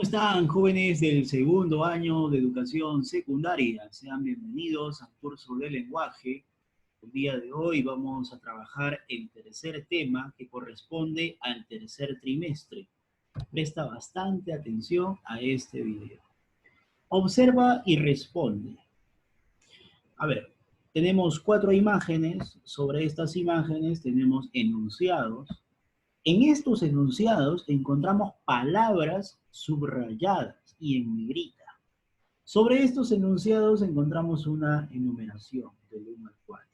están, jóvenes del segundo año de educación secundaria? Sean bienvenidos al curso de lenguaje. El día de hoy vamos a trabajar el tercer tema que corresponde al tercer trimestre. Presta bastante atención a este video. Observa y responde. A ver, tenemos 4 imágenes. Sobre estas imágenes tenemos enunciados. En estos enunciados encontramos palabras subrayadas y en negrita. Sobre estos enunciados encontramos una enumeración del 1 al 4.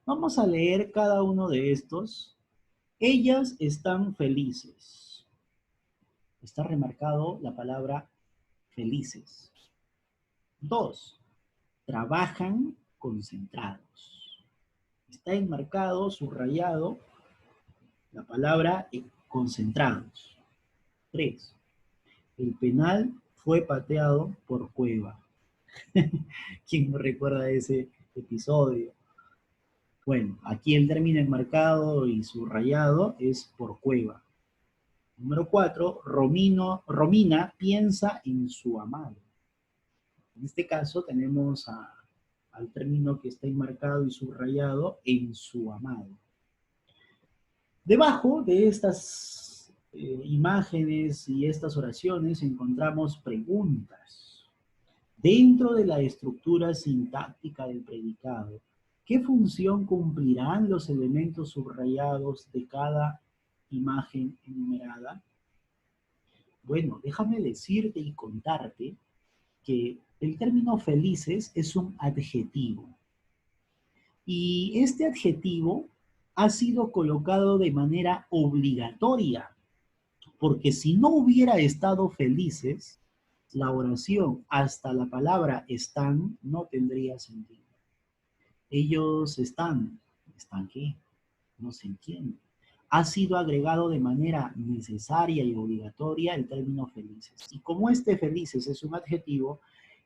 Vamos a leer cada uno de estos. Ellas están felices. Está remarcado la palabra felices. 2. Trabajan concentrados. Está enmarcado, subrayado, la palabra concentrados. 3. El penal fue pateado por Cueva. ¿Quién no recuerda ese episodio? Bueno, aquí el término enmarcado y subrayado es por Cueva. Número 4, Romina piensa en su amado. En este caso tenemos al término que está enmarcado y subrayado en su amado. Debajo de estas imágenes y estas oraciones encontramos preguntas. Dentro de la estructura sintáctica del predicado, ¿qué función cumplirán los elementos subrayados de cada imagen enumerada? Bueno, déjame decirte y contarte que el término felices es un adjetivo. Y este adjetivo ha sido colocado de manera obligatoria, porque si no hubiera estado felices, la oración hasta la palabra están no tendría sentido. Ellos ¿están qué? No se entiende. Ha sido agregado de manera necesaria y obligatoria el término felices. Y como este felices es un adjetivo,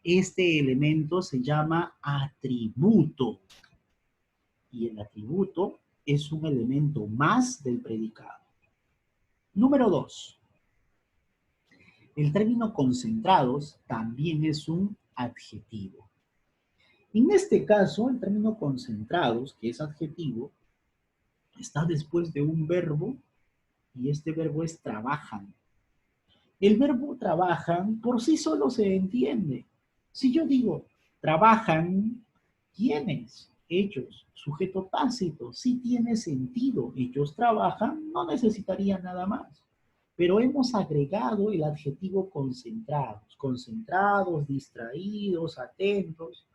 este elemento se llama atributo. Y el atributo es un elemento más del predicado. Número 2. El término concentrados también es un adjetivo. En este caso, el término concentrados, que es adjetivo, está después de un verbo y este verbo es trabajan. El verbo trabajan por sí solo se entiende. Si yo digo trabajan, ¿quiénes? Ellos, sujeto tácito, sí tiene sentido. Ellos trabajan, no necesitaría nada más. Pero hemos agregado el adjetivo concentrados. Concentrados, distraídos, atentos.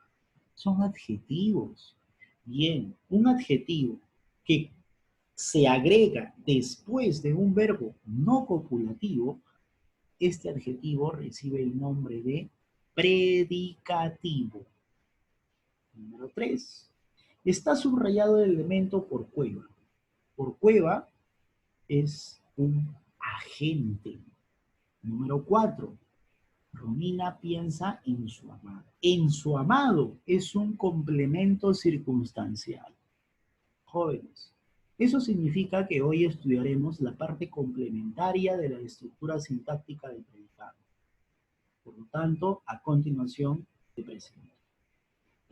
Son adjetivos. Bien, un adjetivo que se agrega después de un verbo no copulativo, este adjetivo recibe el nombre de predicativo. Número 3. Está subrayado el elemento por Cueva. Por Cueva es un agente. Número 4. Romina piensa en su amado. En su amado es un complemento circunstancial. Jóvenes, eso significa que hoy estudiaremos la parte complementaria de la estructura sintáctica del predicado. Por lo tanto, a continuación te presento.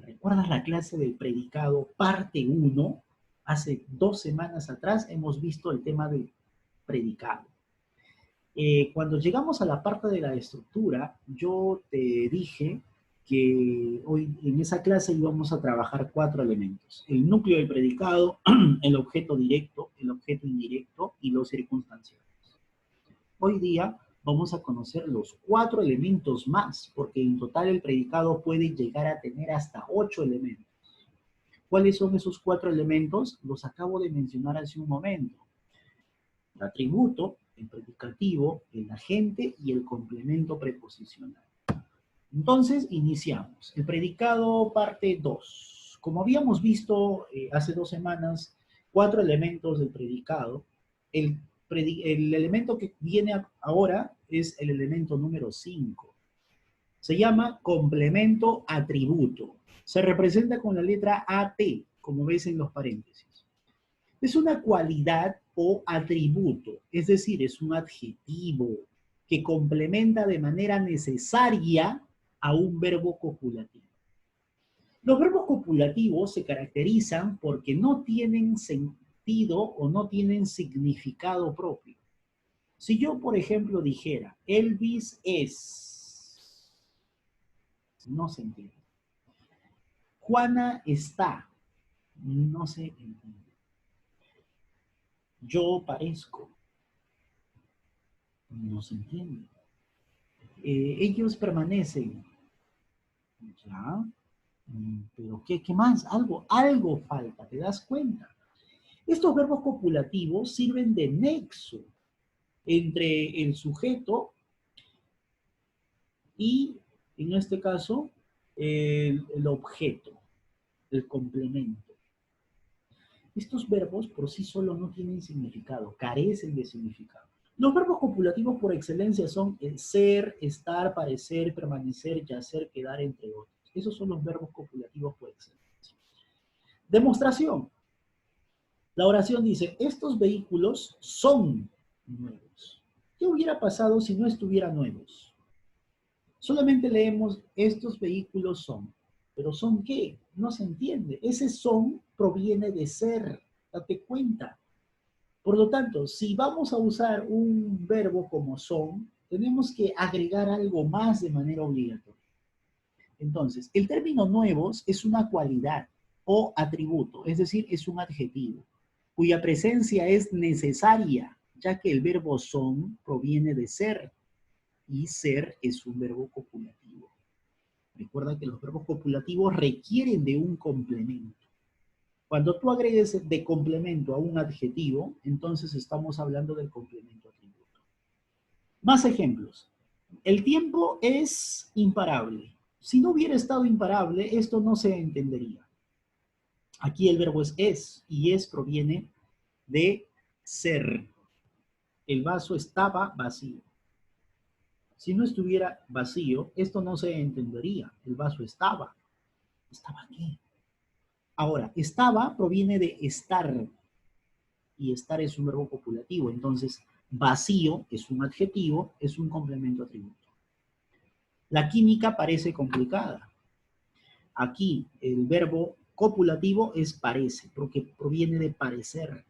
¿Recuerdas la clase del predicado parte 1? Hace 2 semanas atrás hemos visto el tema del predicado. Cuando llegamos a la parte de la estructura, yo te dije que hoy en esa clase íbamos a trabajar 4 elementos. El núcleo del predicado, el objeto directo, el objeto indirecto y los circunstanciales. Hoy día vamos a conocer los 4 elementos más, porque en total el predicado puede llegar a tener hasta 8 elementos. ¿Cuáles son esos 4 elementos? Los acabo de mencionar hace un momento. El atributo, el predicativo, el agente y el complemento preposicional. Entonces, iniciamos. El predicado parte 2. Como habíamos visto hace 2 semanas, 4 elementos del predicado. El elemento que viene ahora es el elemento número 5. Se llama complemento atributo. Se representa con la letra AT, como ves en los paréntesis. Es una cualidad o atributo, es decir, es un adjetivo. que complementa de manera necesaria a un verbo copulativo. Los verbos copulativos se caracterizan porque no tienen sentido o no tienen significado propio. Si yo, por ejemplo, dijera, Elvis es, no se entiende. Juana está, no se entiende. Yo parezco, no se entiende. Ellos permanecen, ya, pero ¿qué más? Algo falta, ¿te das cuenta? Estos verbos copulativos sirven de nexo entre el sujeto y, en este caso, el objeto, el complemento. Estos verbos por sí solos no tienen significado, carecen de significado. Los verbos copulativos por excelencia son el ser, estar, parecer, permanecer, yacer, quedar, entre otros. Esos son los verbos copulativos por excelencia. Demostración. La oración dice, estos vehículos son nuevos. ¿Qué hubiera pasado si no estuvieran nuevos? Solamente leemos, estos vehículos son. ¿Pero son qué? No se entiende. Ese son proviene de ser. Date cuenta. Por lo tanto, si vamos a usar un verbo como son, tenemos que agregar algo más de manera obligatoria. Entonces, el término nuevos es una cualidad o atributo, es decir, es un adjetivo, cuya presencia es necesaria, ya que el verbo son proviene de ser, y ser es un verbo copulativo. Recuerda que los verbos copulativos requieren de un complemento. Cuando tú agregues de complemento a un adjetivo, entonces estamos hablando del complemento atributo. Más ejemplos. El tiempo es imparable. Si no hubiera estado imparable, esto no se entendería. Aquí el verbo es, y es proviene de ser. El vaso estaba vacío. Si no estuviera vacío, esto no se entendería. El vaso estaba. ¿Estaba qué? Ahora, estaba proviene de estar, y estar es un verbo copulativo. Entonces, vacío es un adjetivo, es un complemento atributo. La química parece complicada. Aquí el verbo copulativo es parece, porque proviene de parecer.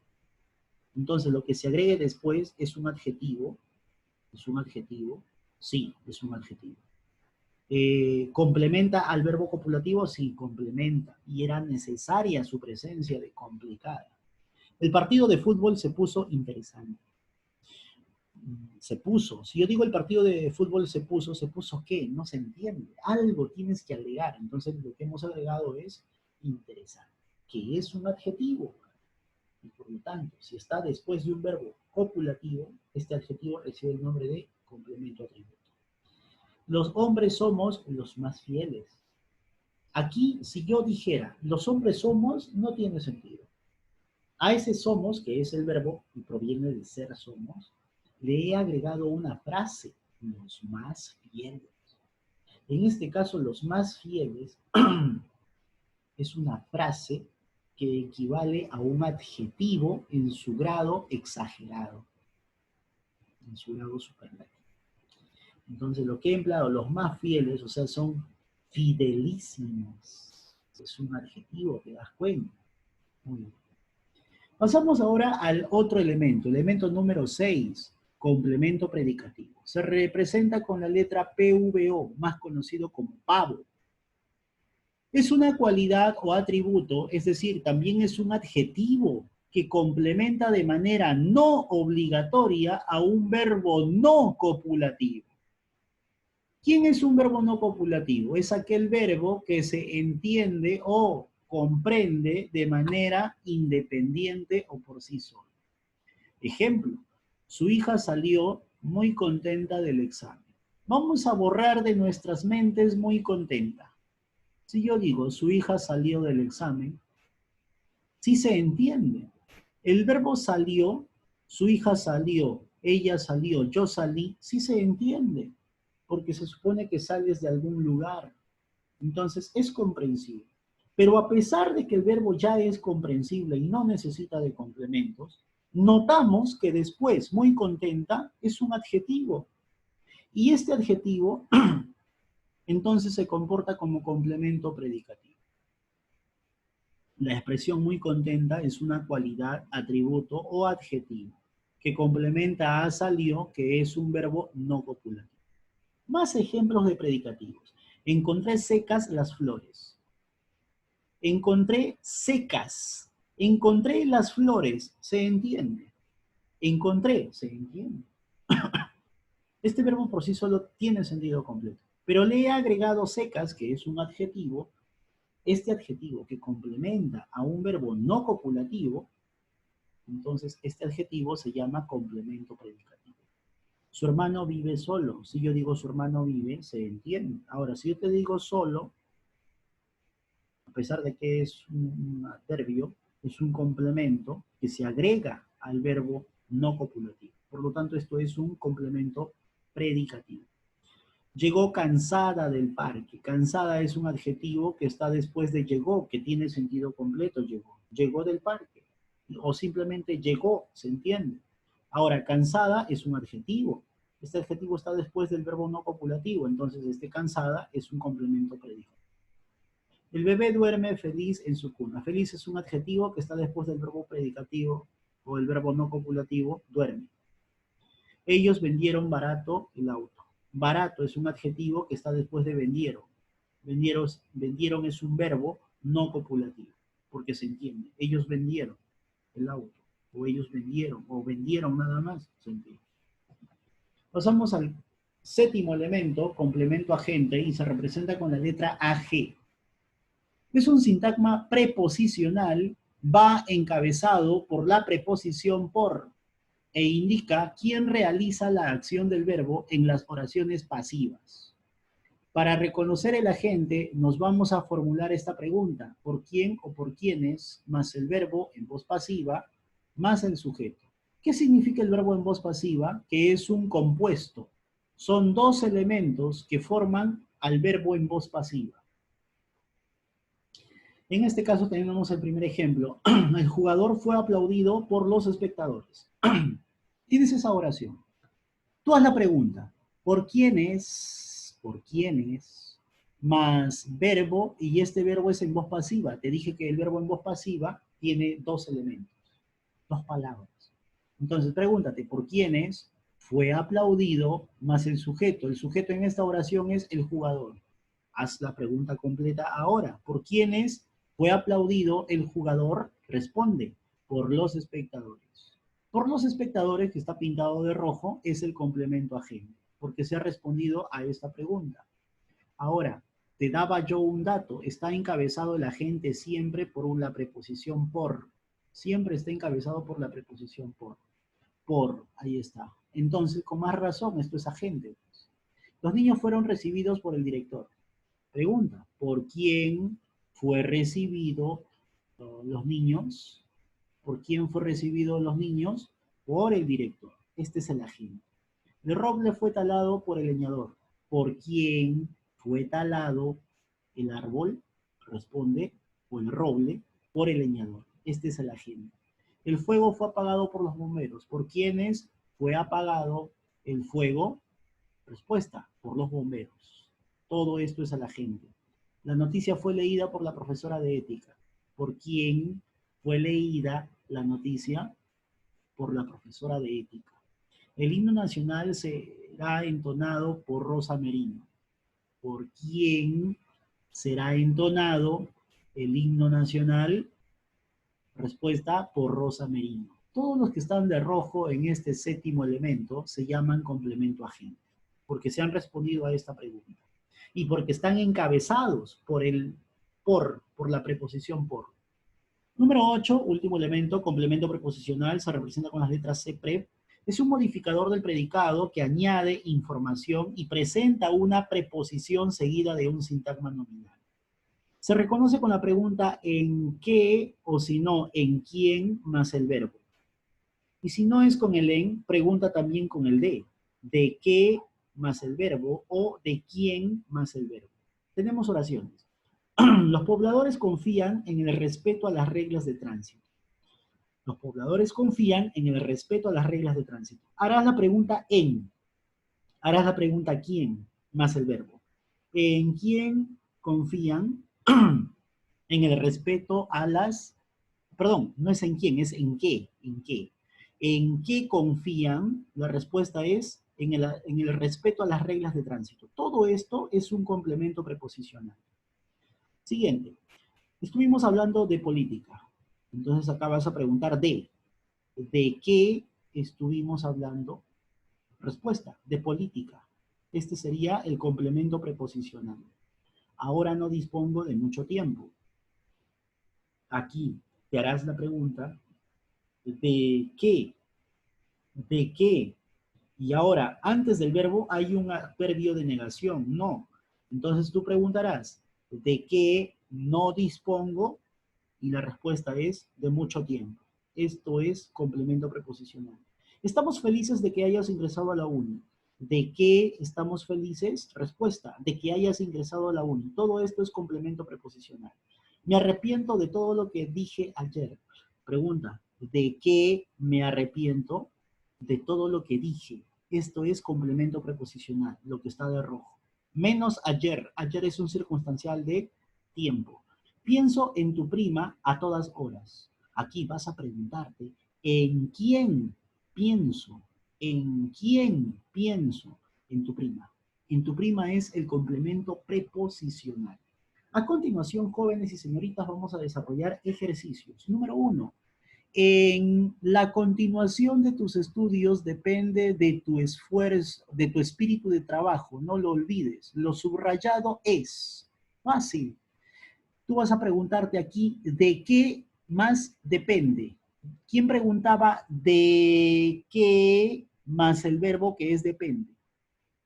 Entonces, lo que se agregue después es un adjetivo. ¿Es un adjetivo? Sí, es un adjetivo. ¿Complementa al verbo copulativo? Sí, complementa. Y era necesaria su presencia de complicada. El partido de fútbol se puso interesante. Se puso. Si yo digo el partido de fútbol ¿se puso qué? No se entiende. Algo tienes que agregar. Entonces lo que hemos agregado es interesante, que es un adjetivo. Y por lo tanto, si está después de un verbo copulativo, este adjetivo recibe el nombre de complemento atributo. Los hombres somos los más fieles. Aquí, si yo dijera, los hombres somos, no tiene sentido. A ese somos, que es el verbo y proviene de ser somos, le he agregado una frase, los más fieles. En este caso, los más fieles es una frase que equivale a un adjetivo en su grado exagerado, en su grado superlativo. Entonces, lo que he empleado, los más fieles, o sea, son fidelísimos. Es un adjetivo, ¿te das cuenta? Muy bien. Pasamos ahora al otro elemento número 6, complemento predicativo. Se representa con la letra PVO, más conocido como pavo. Es una cualidad o atributo, es decir, también es un adjetivo que complementa de manera no obligatoria a un verbo no copulativo. ¿Quién es un verbo no copulativo? Es aquel verbo que se entiende o comprende de manera independiente o por sí solo. Ejemplo, su hija salió muy contenta del examen. Vamos a borrar de nuestras mentes muy contenta. Si yo digo, su hija salió del examen, sí se entiende. El verbo salió, su hija salió, ella salió, yo salí, sí se entiende, porque se supone que sales de algún lugar. Entonces es comprensible. Pero a pesar de que el verbo ya es comprensible y no necesita de complementos, notamos que después, muy contenta, es un adjetivo. Y este adjetivo, entonces, se comporta como complemento predicativo. La expresión muy contenta es una cualidad, atributo o adjetivo que complementa a salió, que es un verbo no copulativo. Más ejemplos de predicativos. Encontré secas las flores. Encontré secas. Encontré las flores. Se entiende. Encontré. Se entiende. Este verbo por sí solo tiene sentido completo. Pero le he agregado secas, que es un adjetivo. Este adjetivo que complementa a un verbo no copulativo, entonces este adjetivo se llama complemento predicativo. Su hermano vive solo. Si yo digo su hermano vive, se entiende. Ahora, si yo te digo solo, a pesar de que es un adverbio, es un complemento que se agrega al verbo no copulativo. Por lo tanto, esto es un complemento predicativo. Llegó cansada del parque. Cansada es un adjetivo que está después de llegó, que tiene sentido completo, llegó. Llegó del parque. O simplemente llegó, se entiende. Ahora, cansada es un adjetivo. Este adjetivo está después del verbo no copulativo, entonces cansada es un complemento predicativo. El bebé duerme feliz en su cuna. Feliz es un adjetivo que está después del verbo predicativo o el verbo no copulativo, duerme. Ellos vendieron barato el auto. Barato es un adjetivo que está después de vendieron. Vendieron es un verbo no copulativo, porque se entiende. Ellos vendieron el auto, o ellos vendieron, o vendieron nada más, se entiende. Pasamos al séptimo elemento, complemento agente, y se representa con la letra AG. Es un sintagma preposicional, va encabezado por la preposición por e indica quién realiza la acción del verbo en las oraciones pasivas. Para reconocer el agente, nos vamos a formular esta pregunta: ¿por quién o por quiénes más el verbo en voz pasiva más el sujeto? ¿Qué significa el verbo en voz pasiva? Que es un compuesto. Son dos elementos que forman al verbo en voz pasiva. En este caso tenemos el primer ejemplo. El jugador fue aplaudido por los espectadores. Tienes esa oración. Tú haz la pregunta: ¿por quiénes? ¿Por quiénes? Más verbo, y este verbo es en voz pasiva. Te dije que el verbo en voz pasiva tiene dos elementos, dos palabras. Entonces pregúntate: ¿por quiénes fue aplaudido más el sujeto? El sujeto en esta oración es el jugador. Haz la pregunta completa ahora. ¿Por quiénes fue aplaudido el jugador? Responde: por los espectadores. Por los espectadores, que está pintado de rojo, es el complemento agente, porque se ha respondido a esta pregunta. Ahora, te daba yo un dato. Está encabezado el agente siempre por la preposición por. Siempre está encabezado por la preposición por. Por, ahí está. Entonces, con más razón, esto es agente. Los niños fueron recibidos por el director. Pregunta: ¿por quién fue recibido los niños? ¿Por quién fue recibido los niños? Por el director. Este es el agente. El roble fue talado por el leñador. ¿Por quién fue talado el árbol? Responde: o el roble, por el leñador. Este es el agente. El fuego fue apagado por los bomberos. ¿Por quiénes fue apagado el fuego? Respuesta: por los bomberos. Todo esto es el agente. La noticia fue leída por la profesora de ética. ¿Por quién fue leída la noticia? Por la profesora de ética. El himno nacional será entonado por Rosa Merino. ¿Por quién será entonado el himno nacional? Respuesta: por Rosa Merino. Todos los que están de rojo en este séptimo elemento se llaman complemento agente, porque se han respondido a esta pregunta y porque están encabezados por la preposición por. Número 8, último elemento, complemento preposicional, se representa con las letras C, pre. Es un modificador del predicado que añade información y presenta una preposición seguida de un sintagma nominal. Se reconoce con la pregunta ¿en qué? O si no, ¿en quién? Más el verbo. Y si no es con el en, pregunta también con el de. ¿De qué? Más el verbo, o ¿de quién? Más el verbo. Tenemos oraciones. Los pobladores confían en el respeto a las reglas de tránsito. Los pobladores confían en el respeto a las reglas de tránsito. Harás la pregunta en. Harás la pregunta ¿quién? Más el verbo. ¿En quién confían? En el respeto a las, perdón, no es en quién, es en qué, en qué. ¿En qué confían? La respuesta es en el respeto a las reglas de tránsito. Todo esto es un complemento preposicional. Siguiente. Estuvimos hablando de política. Entonces acá vas a preguntar ¿de qué estuvimos hablando? Respuesta, de política. Este sería el complemento preposicional. Ahora no dispongo de mucho tiempo. Aquí te harás la pregunta, ¿de qué? ¿De qué? Y ahora, antes del verbo hay un adverbio de negación, no. Entonces tú preguntarás, ¿de qué no dispongo? Y la respuesta es de mucho tiempo. Esto es complemento preposicional. Estamos felices de que hayas ingresado a la uni. ¿De qué estamos felices? Respuesta, de que hayas ingresado a la uni. Todo esto es complemento preposicional. Me arrepiento de todo lo que dije ayer. Pregunta, ¿de qué me arrepiento? De todo lo que dije. Esto es complemento preposicional, lo que está de rojo. Menos ayer. Ayer es un circunstancial de tiempo. Pienso en tu prima a todas horas. Aquí vas a preguntarte, ¿en quién pienso? ¿En quién pienso? En tu prima. En tu prima es el complemento preposicional. A continuación, jóvenes y señoritas, vamos a desarrollar ejercicios. Número 1. En la continuación de tus estudios depende de tu esfuerzo, de tu espíritu de trabajo. No lo olvides. Lo subrayado es fácil. Tú vas a preguntarte aquí, ¿de qué más depende? ¿Quién preguntaba de qué más el verbo que es depende?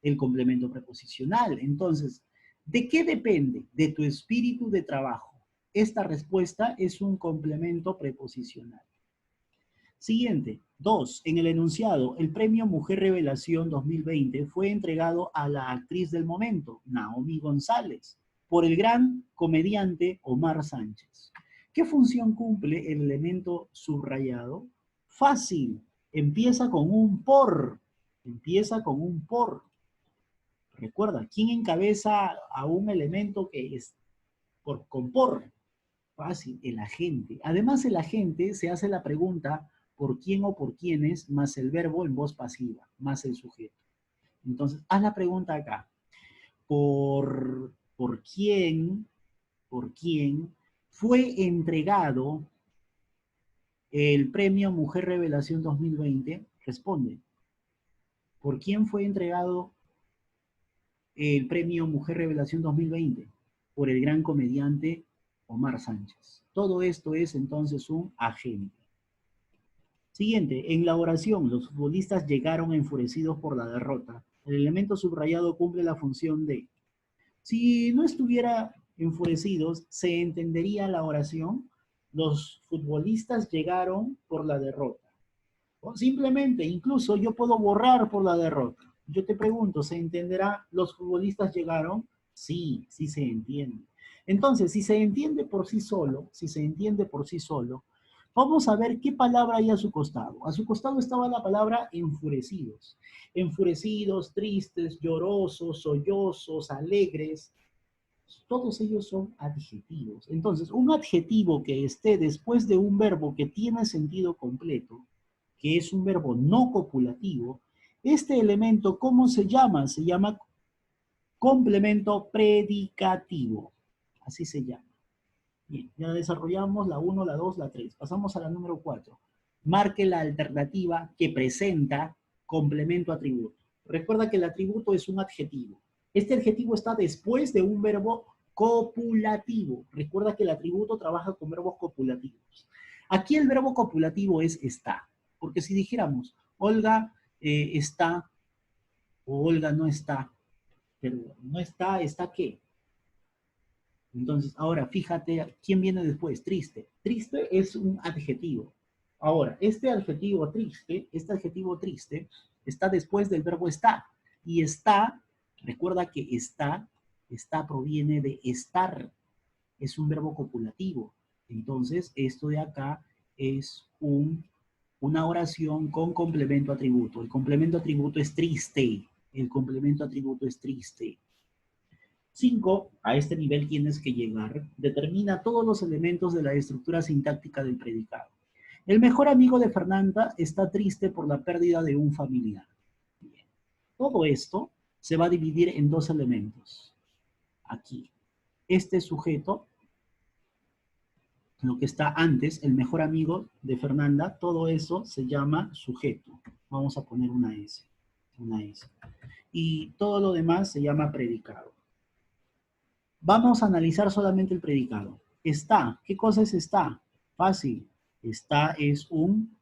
El complemento preposicional. Entonces, ¿de qué depende? De tu espíritu de trabajo. Esta respuesta es un complemento preposicional. Siguiente. 2. En el enunciado, el premio Mujer Revelación 2020 fue entregado a la actriz del momento, Naomi González, por el gran comediante Omar Sánchez. ¿Qué función cumple el elemento subrayado? Fácil. Empieza con un por. Empieza con un por. Recuerda, ¿quién encabeza a un elemento que es con por? Fácil, el agente. Además, el agente se hace la pregunta por quién o por quiénes más el verbo en voz pasiva, más el sujeto. Entonces, haz la pregunta acá. ¿Por quién fue entregado el premio Mujer Revelación 2020? Responde. ¿Por quién fue entregado el premio Mujer Revelación 2020? Por el gran comediante Omar Sánchez. Todo esto es entonces un agente. Siguiente, en la oración, los futbolistas llegaron enfurecidos por la derrota. El elemento subrayado cumple la función de. Si no estuviera enfurecidos, se entendería la oración. Los futbolistas llegaron por la derrota. O simplemente, incluso yo puedo borrar por la derrota. Yo te pregunto, ¿se entenderá los futbolistas llegaron? Sí, sí se entiende. Entonces, si se entiende por sí solo, si se entiende por sí solo, vamos a ver qué palabra hay a su costado. A su costado estaba la palabra enfurecidos. Enfurecidos, tristes, llorosos, sollozos, alegres. Todos ellos son adjetivos. Entonces, un adjetivo que esté después de un verbo que tiene sentido completo, que es un verbo no copulativo, este elemento, ¿cómo se llama? Se llama complemento predicativo. Así se llama. Bien, ya desarrollamos la 1, la 2, la 3. Pasamos a la número 4. Marque la alternativa que presenta complemento atributo. Recuerda que el atributo es un adjetivo. Este adjetivo está después de un verbo copulativo. Recuerda que el atributo trabaja con verbos copulativos. Aquí el verbo copulativo es está. Porque si dijéramos, Olga está o Olga no está, pero no está, ¿está qué? Entonces, ahora fíjate, ¿quién viene después? Triste. Triste es un adjetivo. Ahora, este adjetivo triste, está después del verbo está. Y está, recuerda que está proviene de estar. Es un verbo copulativo. Entonces, esto de acá es una oración con complemento atributo. El complemento atributo es triste. El complemento atributo es triste. 5. A este nivel tienes que llegar. Determina todos los elementos de la estructura sintáctica del predicado. El mejor amigo de Fernanda está triste por la pérdida de un familiar. Bien. Todo esto se va a dividir en dos elementos. Aquí. Este sujeto, lo que está antes, el mejor amigo de Fernanda, todo eso se llama sujeto. Vamos a poner una S. Una S. Y todo lo demás se llama predicado. Vamos a analizar solamente el predicado. Está. ¿Qué cosa es está? Fácil. Está es un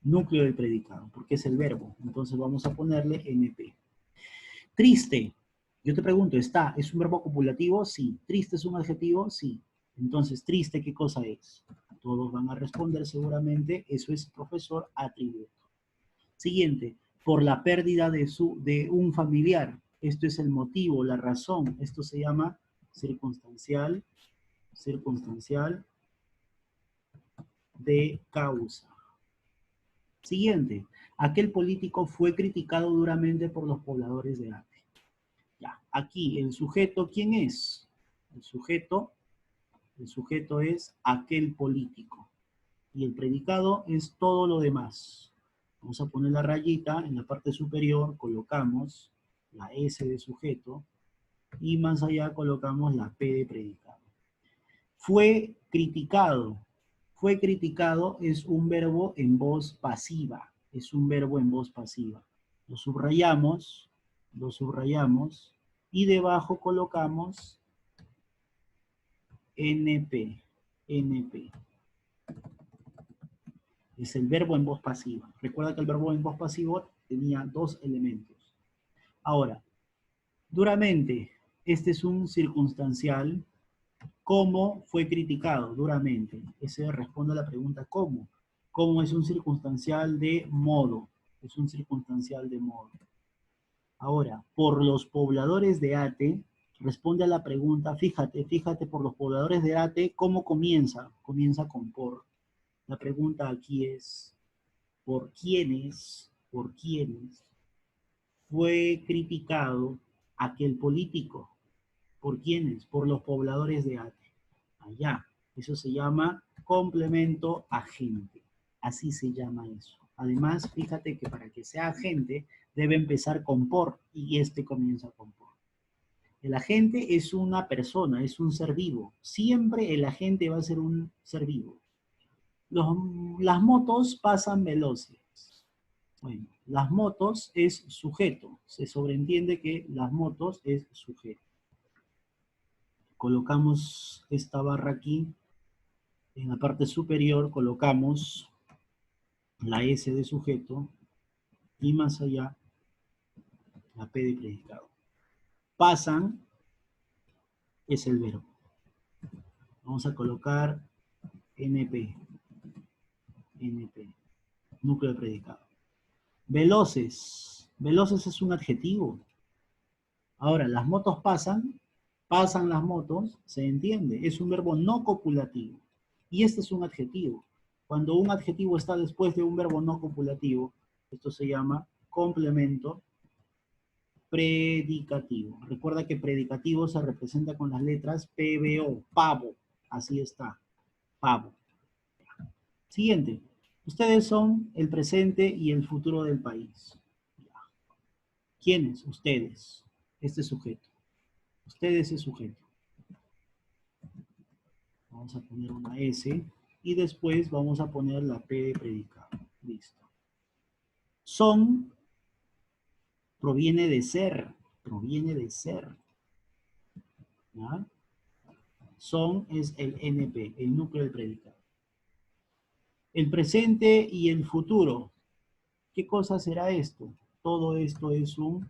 núcleo del predicado, porque es el verbo. Entonces vamos a ponerle NP. Triste. Yo te pregunto, ¿está? ¿Es un verbo copulativo? Sí. ¿Triste es un adjetivo? Sí. Entonces, triste, ¿qué cosa es? Todos van a responder seguramente, eso es profesor atributo. Siguiente, por la pérdida de un familiar. Esto es el motivo, la razón. Esto se llama circunstancial de causa. Siguiente, aquel político fue criticado duramente por los pobladores de Ate. Ya, aquí el sujeto, ¿quién es? El sujeto es aquel político. Y el predicado es todo lo demás. Vamos a poner la rayita en la parte superior, colocamos la S de sujeto y más allá colocamos la P de predicado. Fue criticado. Fue criticado es un verbo en voz pasiva. Es un verbo en voz pasiva. Lo subrayamos y debajo colocamos NP. NP. Es el verbo en voz pasiva. Recuerda que el verbo en voz pasiva tenía dos elementos. Ahora, duramente, este es un circunstancial. ¿Cómo fue criticado? Duramente. Ese responde a la pregunta ¿cómo? ¿Cómo es un circunstancial de modo? Es un circunstancial de modo. Ahora, por los pobladores de Ate, responde a la pregunta, fíjate, por los pobladores de Ate, ¿cómo comienza? Comienza con por. La pregunta aquí es, ¿por quiénes fue criticado aquel político? ¿Por quiénes? Por los pobladores de Ate. Allá. Eso se llama complemento agente. Así se llama eso. Además, fíjate que para que sea agente debe empezar con por y este comienza con por. El agente es una persona, es un ser vivo. Siempre el agente va a ser un ser vivo. Las motos pasan veloces. Bueno, las motos es sujeto. Se sobreentiende que las motos es sujeto. Colocamos esta barra aquí. En la parte superior colocamos la S de sujeto y más allá la P de predicado. Pasan es el verbo. Vamos a colocar NP. NP. Núcleo de predicado. Veloces. Veloces es un adjetivo. Ahora, las motos pasan las motos, se entiende. Es un verbo no copulativo. Y este es un adjetivo. Cuando un adjetivo está después de un verbo no copulativo, esto se llama complemento predicativo. Recuerda que predicativo se representa con las letras PBO, pavo. Así está, pavo. Siguiente. Ustedes son el presente y el futuro del país. ¿Quiénes? Ustedes. Este sujeto. Ustedes es sujeto. Vamos a poner una S y después vamos a poner la P de predicado. Listo. Son proviene de ser. ¿Ya? Son es el NP, el núcleo del predicado. El presente y el futuro. ¿Qué cosa será esto? Todo esto es un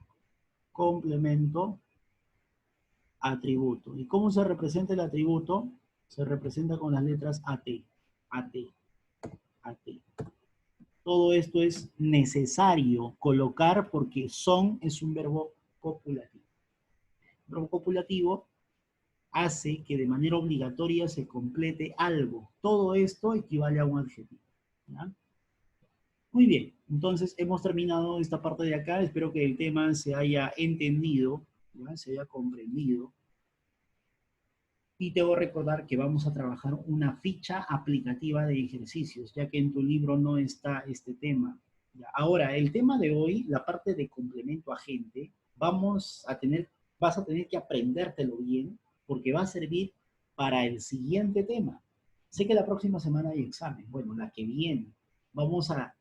complemento atributo. ¿Y cómo se representa el atributo? Se representa con las letras AT. AT. AT. Todo esto es necesario colocar porque son es un verbo copulativo. El verbo copulativo hace que de manera obligatoria se complete algo. Todo esto equivale a un adjetivo. ¿Ya? Muy bien, entonces hemos terminado esta parte de acá. Espero que el tema se haya entendido, ¿ya? Se haya comprendido. Y te voy a recordar que vamos a trabajar una ficha aplicativa de ejercicios, ya que en tu libro no está este tema. ¿Ya? Ahora, el tema de hoy, la parte de complemento agente, vas a tener que aprendértelo bien, porque va a servir para el siguiente tema. Sé que la próxima semana hay examen. Bueno, la que viene, vamos a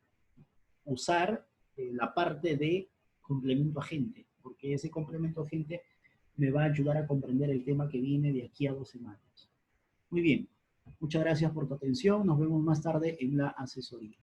usar la parte de complemento agente, porque ese complemento agente me va a ayudar a comprender el tema que viene de aquí a 2 semanas. Muy bien, muchas gracias por tu atención. Nos vemos más tarde en la asesoría.